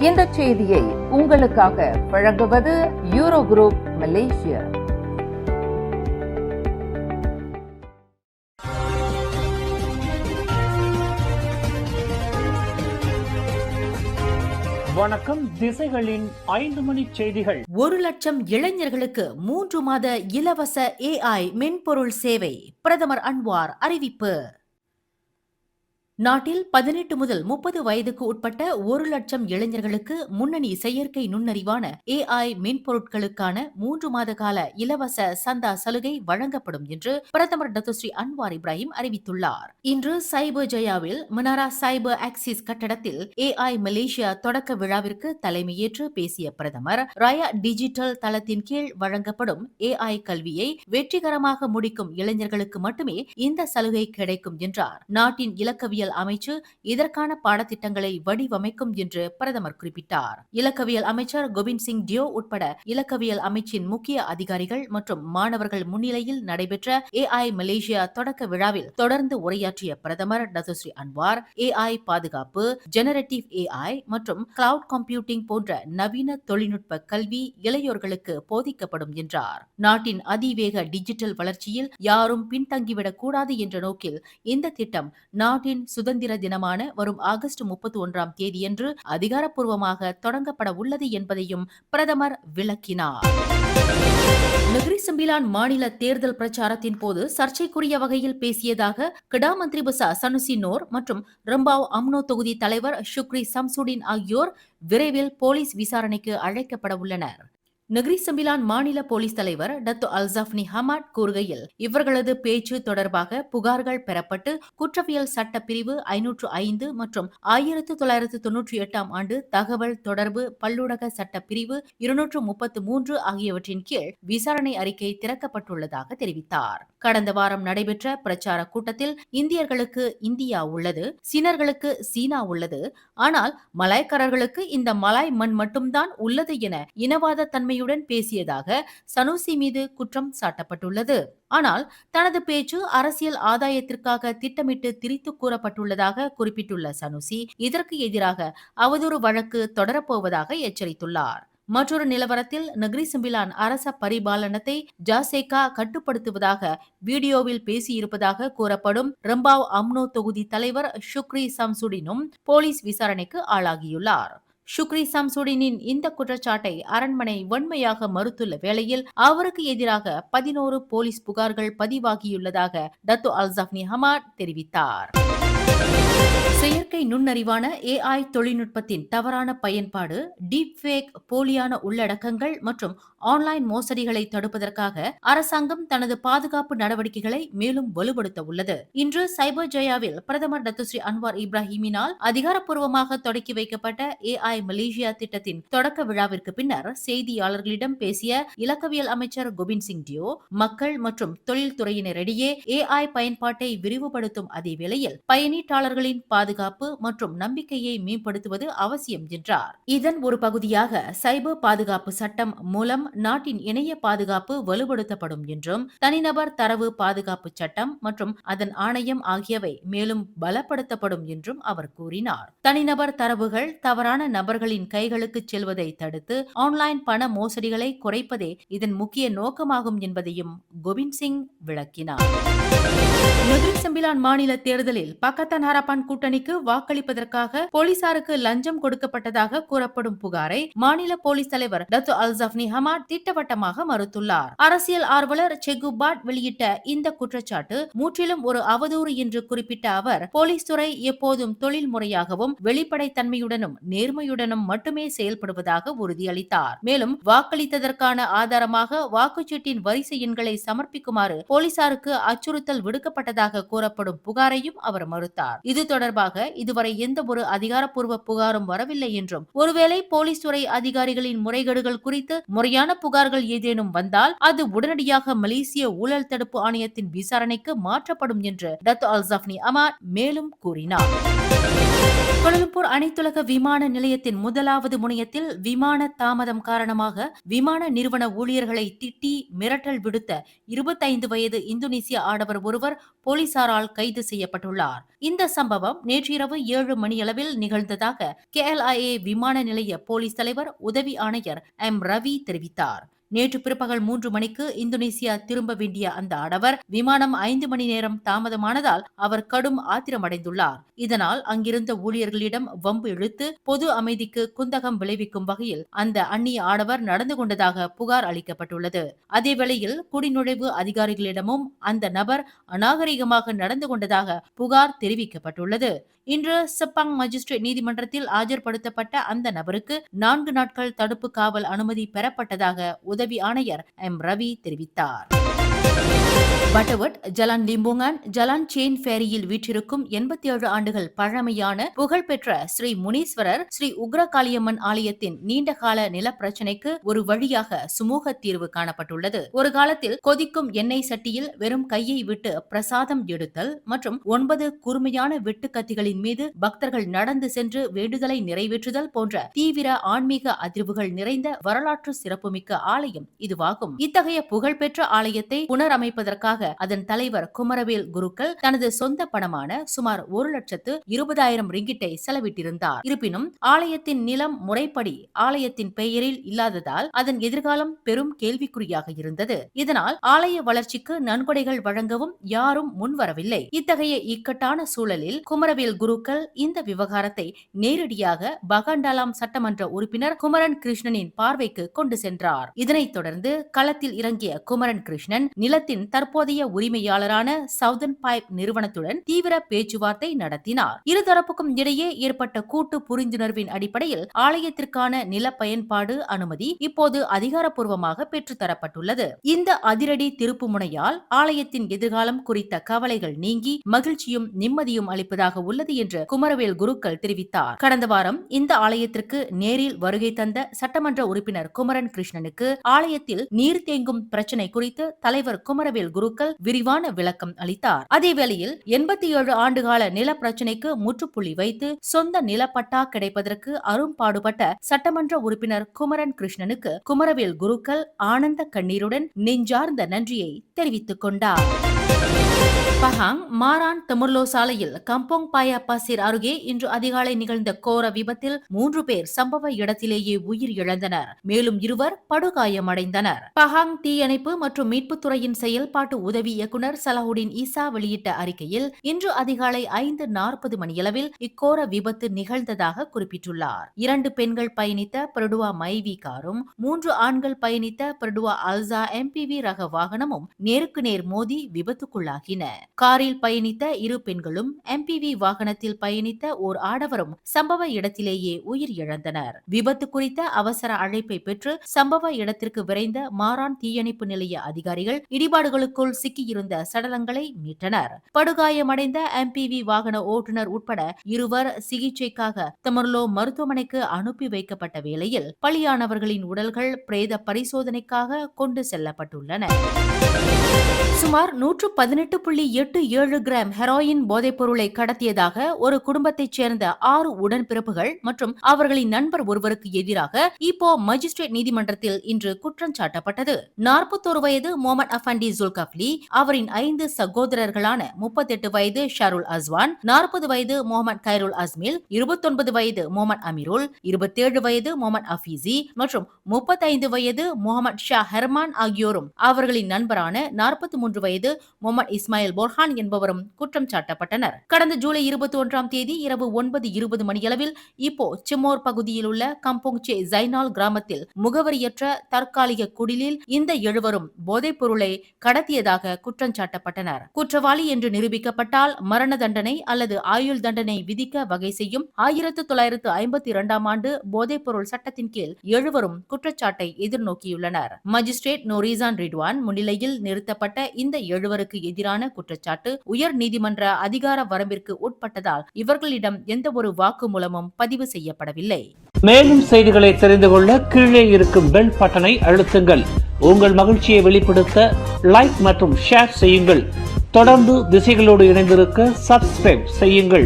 இந்த செய்தியை உங்களுக்காக வழங்குவது யூரோ குரூப் மலேசியா. வணக்கம். திசைகளின் 5 மணி செய்திகள். 1,00,000 இளைஞர்களுக்கு 3 மாத இலவச AI மென்பொருள் சேவை. பிரதமர் அன்வார் அறிவிப்பு. நாட்டில் 18 முதல் 30 வயதுக்கு உட்பட்ட 1,00,000 இளைஞர்களுக்கு முன்னணி செயற்கை நுண்ணறிவான AI மென்பொருட்களுக்கான 3 மாத கால இலவச சந்தா சலுகை வழங்கப்படும் என்று பிரதமர் டத்துஸ்ரீ அன்வார் இப்ராஹிம் அறிவித்துள்ளார். இன்று சைபர் ஜயாவில் மினாரா சைபர் ஆக்சிஸ் கட்டடத்தில் AI மலேசியா தொடக்க விழாவிற்கு தலைமையேற்று பேசிய பிரதமர், ரயா டிஜிட்டல் தளத்தின் கீழ் வழங்கப்படும் AI கல்வியை வெற்றிகரமாக முடிக்கும் இளைஞர்களுக்கு மட்டுமே இந்த சலுகை கிடைக்கும் என்றார். நாட்டின் இலக்கவியல் அமைச்சு இதற்கான பாடத்திட்டங்களை வடிவமைக்கும் என்று பிரதமர் குறிப்பிட்டார். இலக்கவியல் அமைச்சர் கோபிந்த் சிங் டியோ உட்பட இலக்கவியல் அமைச்சின் முக்கிய அதிகாரிகள் மற்றும் மாணவர்கள் முன்னிலையில் நடைபெற்ற AI மலேசியா தொடக்க விழாவில் தொடர்ந்து உரையாற்றிய பிரதமர் டத்துஸ்ரீ அன்வார், AI பாதுகாப்பு, ஜெனரேட்டிவ் AI மற்றும் கிளவுட் கம்ப்யூட்டிங் போன்ற நவீன தொழில்நுட்ப கல்வி இளையோர்களுக்கு போதிக்கப்படும் என்றார். நாட்டின் அதிவேக டிஜிட்டல் வளர்ச்சியில் யாரும் பின்தங்கிவிடக் கூடாது என்ற நோக்கில் இந்த திட்டம் நாட்டின் சுதந்திர தினமான வரும் ஆகஸ்ட் 31ஆம் தேதியன்று அதிகாரப்பூர்வமாக தொடங்கப்பட உள்ளது என்பதையும் பிரதமர் விளக்கினார். நெகிரி செம்பிலான் மாநில தேர்தல் பிரச்சாரத்தின் போது சர்ச்சைக்குரிய வகையில் பேசியதாக கிடா மந்திரி பசா சனுசி நோர் மற்றும் ரம்பாவ் அம்னோ தொகுதி தலைவர் ஷுக்ரி சம்சுடின் ஆகியோர் விரைவில் போலீஸ் விசாரணைக்கு அழைக்கப்பட உள்ளனர். நெகிரி செம்பிலான் மாநில போலீஸ் தலைவர் டத்து அல்சாஃப்னி ஹமாட் கூறுகையில், இவர்களது பேச்சு தொடர்பாக புகார்கள் பெறப்பட்டு குற்றவியல் சட்ட பிரிவு 505 மற்றும் 1998ஆம் ஆண்டு தகவல் தொடர்பு பல்லூடக சட்ட பிரிவு 233 ஆகியவற்றின் கீழ் விசாரணை அறிக்கை திறக்கப்பட்டுள்ளதாக தெரிவித்தார். கடந்த வாரம் நடைபெற்ற பிரச்சார கூட்டத்தில் இந்தியர்களுக்கு இந்தியா உள்ளது, சீனர்களுக்கு சீனா உள்ளது, ஆனால் மலாய்க்காரர்களுக்கு இந்த மலாய் மண் மட்டும்தான் உள்ளது என இனவாத தன்மையுடன் பேசியதாக சனுசி மீது குற்றம் சாட்டப்பட்டுள்ளது. ஆனால் தனது பேச்சு அரசியல் ஆதாயத்திற்காக திட்டமிட்டு திரித்து கூறப்பட்டுள்ளதாக குறிப்பிட்டுள்ள சனுசி, இதற்கு எதிராக அவதூறு வழக்கு தொடரப்போவதாக எச்சரித்துள்ளார். மற்றொரு நிலவரத்தில் நெகிரி செம்பிலான் அரச பரிபாலனத்தை ஜாசேகா கட்டுப்படுத்துவதாக வீடியோவில் பேசியிருப்பதாக கூறப்படும் ரம்பாவ் அம்னோ தொகுதி தலைவர் ஷுக்ரி சம்சுடினும் போலீஸ் விசாரணைக்கு ஆளாகியுள்ளார். ஷுக்ரி சம்சுடினின் இந்த குற்றச்சாட்டை அரண்மனை வன்மையாக மறுத்துள்ள வேளையில் அவருக்கு எதிராக 11 போலீஸ் புகார்கள் பதிவாகியுள்ளதாக டத்து அல்சாஃப்னி ஹமாட் தெரிவித்தார். செயற்கை நுண்ணறிவான AI தொழில்நுட்பத்தின் தவறான பயன்பாடு, டீப்ஃபேக், போலியான உள்ளடக்கங்கள் மற்றும் ஆன்லைன் மோசடிகளை தடுப்பதற்காக அரசாங்கம் தனது பாதுகாப்பு நடவடிக்கைகளை மேலும் வலுப்படுத்த உள்ளது. இன்று சைபர் ஜயாவில் பிரதமர் டத்துஸ்ரீ அன்வார் இப்ராஹிமினால் அதிகாரப்பூர்வமாக தொடக்கி வைக்கப்பட்ட AI மலேசியா திட்டத்தின் தொடக்க விழாவிற்கு பின்னர் செய்தியாளர்களிடம் பேசிய இலக்கவியல் அமைச்சர் கோபிந்த் சிங் டியோ, மக்கள் மற்றும் தொழில்துறையினரிடையே AI பயன்பாட்டை விரிவுபடுத்தும் அதே வேளையில் பயனீட்டாளர்களின் பாதுகாப்பு மற்றும் நம்பிக்கையை மேம்படுத்துவது அவசியம் என்றார். இதன் ஒரு பகுதியாக சைபர் பாதுகாப்பு சட்டம் மூலம் நாட்டின் இணைய பாதுகாப்பு வலுப்படுத்தப்படும் என்றும், தனிநபர் தரவு பாதுகாப்பு சட்டம் மற்றும் அதன் ஆணையம் ஆகியவை மேலும் பலப்படுத்தப்படும் என்றும் அவர் கூறினார். தனிநபர் தரவுகள் தவறான நபர்களின் கைகளுக்கு செல்வதை தடுத்து ஆன்லைன் பண மோசடிகளை குறைப்பதே இதன் முக்கிய நோக்கமாகும் என்பதையும் கோபிந்த் சிங் விளக்கினார். நெகிரி செம்பிலான் மாநில தேர்தலில் பக்கத்தான் ஹராப்பான் கூட்டணிக்கு வாக்களிப்பதற்காக போலீசாருக்கு லஞ்சம் கொடுக்கப்பட்டதாக கூறப்படும் புகாரை மாநில போலீஸ் தலைவர் டத்து அல்சாஃப்னி ஹமாட் திட்டவட்டமாக மறுத்துள்ளார். அரசியல் ஆர்வலர் செகு பாட் வெளியிட்ட இந்த குற்றச்சாட்டு முற்றிலும் ஒரு அவதூறு என்று குறிப்பிட்ட அவர், போலீஸ் துறை எப்போதும் தொழில் முறையாகவும் வெளிப்படைத்தன்மையுடனும் நேர்மையுடனும் மட்டுமே செயல்படுவதாக உறுதியளித்தார். மேலும் வாக்களித்ததற்கான ஆதாரமாக வாக்குச்சீட்டின் வரிசை எண்களை சமர்ப்பிக்குமாறு போலீசாருக்கு அச்சுறுத்தல் விடுக்கப்பட்டதாக கூறப்படும் புகாரையும் அவர் மறுத்தார். இது தொடர்பாக இதுவரை எந்த ஒரு அதிகாரப்பூர்வ புகாரும் வரவில்லை என்றும், ஒருவேளை போலீஸ் துறை அதிகாரிகளின் முறைகேடுகள் குறித்து முறையான புகார்கள் ஏதேனும் வந்தால் அது உடனடியாக மலேசிய ஊழல் தடுப்பு ஆணையத்தின் விசாரணைக்கு மாற்றப்படும் என்று டத்து அல்சாஃப்னி ஹமாட் மேலும் கூறினார். கோலாலம்பூர் அனைத்துலக விமான நிலையத்தின் முதலாவது முனையத்தில் விமான தாமதம் காரணமாக விமான நிறுவன ஊழியர்களை திட்டி மிரட்டல் விடுத்த 25 வயது இந்தோனேசிய ஆடவர் ஒருவர் போலீசாரால் கைது செய்யப்பட்டுள்ளார். இந்த சம்பவம் சம்பவம் நேற்றிரவு 7 மணியளவில் நிகழ்ந்ததாக KLIA விமான நிலைய போலீஸ் தலைவர் உதவி ஆணையர் M. ரவி தெரிவித்தார். நேற்று பிற்பகல் 3 மணிக்கு இந்தோனேசியா திரும்ப வேண்டிய அந்த ஆடவர் விமானம் 5 மணி நேரம் தாமதமானதால் அவர் கடும் ஆத்திரமடைந்துள்ளார். இதனால் அங்கிருந்த ஊழியர்களிடம் வம்பு இழுத்து பொது அமைதிக்கு குந்தகம் விளைவிக்கும் வகையில் அந்த அந்நிய ஆடவர் நடந்து கொண்டதாக புகார் அளிக்கப்பட்டுள்ளது. அதேவேளையில் குடிநுழைவு அதிகாரிகளிடமும் அந்த நபர் அநாகரிகமாக நடந்து கொண்டதாக புகார் தெரிவிக்கப்பட்டுள்ளது. இன்று செப்பாங் மஜிஸ்ட்ரேட் நீதிமன்றத்தில் ஆஜர்படுத்தப்பட்ட அந்த நபருக்கு 4 நாட்கள் தடுப்பு காவல் அனுமதி பெறப்பட்டதாக உதவி ஆணையர் M. ரவி தெரிவித்தார். பட்டவட், ஜலான் லிம்புங்கான், ஜலான் செயின் ஃபேரியில் வீற்றிருக்கும் 87 ஆண்டுகள் பழமையான புகழ்பெற்ற ஸ்ரீ முனீஸ்வரர் ஸ்ரீ உக்ரகாளியம்மன் ஆலயத்தின் நீண்டகால நிலப்பிரச்சினைக்கு ஒரு வழியாக சுமூக தீர்வு காணப்பட்டுள்ளது. ஒரு காலத்தில் கொதிக்கும் எண்ணெய் சட்டியில் வெறும் கையை விட்டு பிரசாதம் எடுத்தல் மற்றும் 9 கூர்மையான வெட்டுக்கத்திகளின் மீது பக்தர்கள் நடந்து சென்று வேண்டுதலை நிறைவேற்றுதல் போன்ற தீவிர ஆன்மீக அதிர்வுகள் நிறைந்த வரலாற்று சிறப்புமிக்க ஆலயம் இதுவாகும். இத்தகைய புகழ்பெற்ற ஆலயத்தை புனரமைப்பதற்காக அதன் தலைவர் குமரவேல் குருக்கள் தனது சொந்த பணமான சுமார் 1,20,000 ரிங்கிட்டை செலவிட்டிருந்தார். இருப்பினும் ஆலயத்தின் நிலம் முறைப்படி ஆலயத்தின் பெயரில் இல்லாததால் அதன் எதிர்காலம் பெரும் கேள்விக்குறியாக இருந்தது. இதனால் ஆலய வளர்ச்சிக்கு நன்கொடைகள் வழங்கவும் யாரும் முன்வரவில்லை. இத்தகைய இக்கட்டான சூழலில் குமரவேல் குருக்கள் இந்த விவகாரத்தை நேரடியாக பகாண்டாலாம் சட்டமன்ற உறுப்பினர் குமரன் கிருஷ்ணனின் பார்வைக்கு கொண்டு சென்றார். இதனைத் தொடர்ந்து களத்தில் இறங்கிய குமரன் கிருஷ்ணன் நிலத்தின் தற்போதைய உரிமையாளரான சவுதர்ன் பைப் நிறுவனத்துடன் தீவிர பேச்சுவார்த்தை நடத்தினார். இருதரப்புக்கும் இடையே ஏற்பட்ட கூட்டு புரிந்துணர்வின் அடிப்படையில் ஆலயத்திற்கான நில பயன்பாடு அனுமதி இப்போது அதிகாரப்பூர்வமாக பெற்றுத்தரப்பட்டுள்ளது. இந்த அதிரடி திருப்பு முனையால் ஆலயத்தின் எதிர்காலம் குறித்த கவலைகள் நீங்கி மகிழ்ச்சியும் நிம்மதியும் அளிப்பதாக உள்ளது என்று குமரவேல் குருக்கள் தெரிவித்தார். கடந்த வாரம் இந்த ஆலயத்திற்கு நேரில் வருகை தந்த சட்டமன்ற உறுப்பினர் குமரன் கிருஷ்ணனுக்கு ஆலயத்தில் நீர் தேங்கும் பிரச்சினை குறித்து தலைவர் குமரவேல் குருக்கள் விரிவான விளக்கம் அளித்தார். அதேவேளையில் 87 ஆண்டுகால நில பிரச்சினைக்கு முற்றுப்புள்ளி வைத்து சொந்த நிலப்பட்டா கிடைப்பதற்கு அரும்பாடுபட்ட சட்டமன்ற உறுப்பினர் குமரன் கிருஷ்ணனுக்கு குமரவேல் குருக்கள் ஆனந்த கண்ணீருடன் நெஞ்சார்ந்த நன்றியை தெரிவித்துக் கொண்டார். பஹாங் மாரான் தெமுர்லோ சாலையில் கம்போங் பாயா பசீர் அருகே இன்று அதிகாலை நிகழ்ந்த கோர விபத்தில் 3 பேர் சம்பவ இடத்திலேயே உயிர் இழந்தனர். மேலும் 2 படுகாயமடைந்தனர். பஹாங் தீயணைப்பு மற்றும் மீட்புத்துறையின் செயல்பாட்டு உதவி இயக்குநர் சலாஹுடின் ஈசா வெளியிட்ட அறிக்கையில் இன்று அதிகாலை 5:40 மணியளவில் இக்கோர விபத்து நிகழ்ந்ததாக குறிப்பிட்டுள்ளார். 2 பெண்கள் பயணித்த பெர்டுவா மைவி காரும் 3 ஆண்கள் பயணித்த பெர்டுவா அல்சா MPV ரக வாகனமும் நேருக்கு நேர் மோதி விபத்துக்குள்ளாகின. காரில் பயணித்த 2 பெண்களும் MPV வாகனத்தில் பயணித்த ஓர் ஆடவரும் சம்பவ இடத்திலேயே உயிர் இழந்தனர். விபத்து குறித்த அவசர அழைப்பை பெற்று சம்பவ இடத்திற்கு விரைந்த மாரான் தீயணைப்பு நிலைய அதிகாரிகள் இடிபாடுகளுக்குள் சிக்கியிருந்த சடலங்களை மீட்டனர். படுகாயமடைந்த MPV வாகன ஓட்டுநர் உட்பட 2 சிகிச்சைக்காக தெமுர்லோ மருத்துவமனைக்கு அனுப்பி வைக்கப்பட்ட வேளையில் பலியானவர்களின் உடல்கள் பிரேத பரிசோதனைக்காக கொண்டு செல்லப்பட்டுள்ளன. சுமார் 118.87 கிராம் ஹெரோயின் போதைப் பொருளை கடத்தியதாக ஒரு குடும்பத்தைச் சேர்ந்த 6 உடன்பிறப்புகள் மற்றும் அவர்களின் நண்பர் ஒருவருக்கு எதிராக இப்போ மஜிஸ்ட்ரேட் நீதிமன்றத்தில் இன்று குற்றம் சாட்டப்பட்டது. 41 வயது முகமது அஃபண்டி ஜுல்கப்லி, அவரின் 5 சகோதரர்களான 38 வயது ஷருல் அஸ்வான், 40 வயது முகமது கைருல் அஸ்மில், 29 வயது முகமது அமீருல், 27 வயது முகமது அஃபீசி மற்றும் 35 வயது முகமது ஷா ஹெர்மான் ஆகியோரும் அவர்களின் நண்பரான 43 வயது முகமது இஸ்மாயில் போர்ஹான் என்பவரும் குற்றம் சாட்டப்பட்டனர். கடந்த ஜூலை 21ஆம் தேதி இரவு 9:20 மணியளவில் இப்போ சிமோர் பகுதியில் உள்ள கம்போங்சே ஜைனால் கிராமத்தில் முகவரியற்ற தற்காலிக குடிலில் இந்த 7வரும் போதைப் பொருளை கடத்தியதாக குற்றம் சாட்டப்பட்டனர். குற்றவாளி என்று நிரூபிக்கப்பட்டால் மரண தண்டனை அல்லது ஆயுள் தண்டனை விதிக்க வகை செய்யும் 1952ஆம் ஆண்டு போதைப் பொருள் சட்டத்தின் கீழ் 7வரும் குற்றச்சாட்டை எதிர்நோக்கியுள்ளனர். மஜிஸ்ட்ரேட் நோரிசான் ரிட்வான் முன்னிலையில் நிறுத்தப்பட்ட இந்த 7வருக்கு எதிரான குற்றச்சாட்டு உயர் நீதிமன்ற அதிகார வரம்பிற்கு உட்பட்டதால் இவர்களிடம் எந்த ஒரு வாக்குமூலமும் பதிவு செய்யப்படவில்லை. மேலும் செய்திகளை தெரிந்து கொள்ள கீழே இருக்கும் பெல் பட்டனை அழுத்துங்கள். உங்கள் மகிழ்ச்சியை வெளிப்படுத்த லைக் மற்றும் ஷேர் செய்யுங்கள். தொடர்ந்து திசைகளோடு இணைந்திருக்க சப்ஸ்கிரைப் செய்யுங்கள்.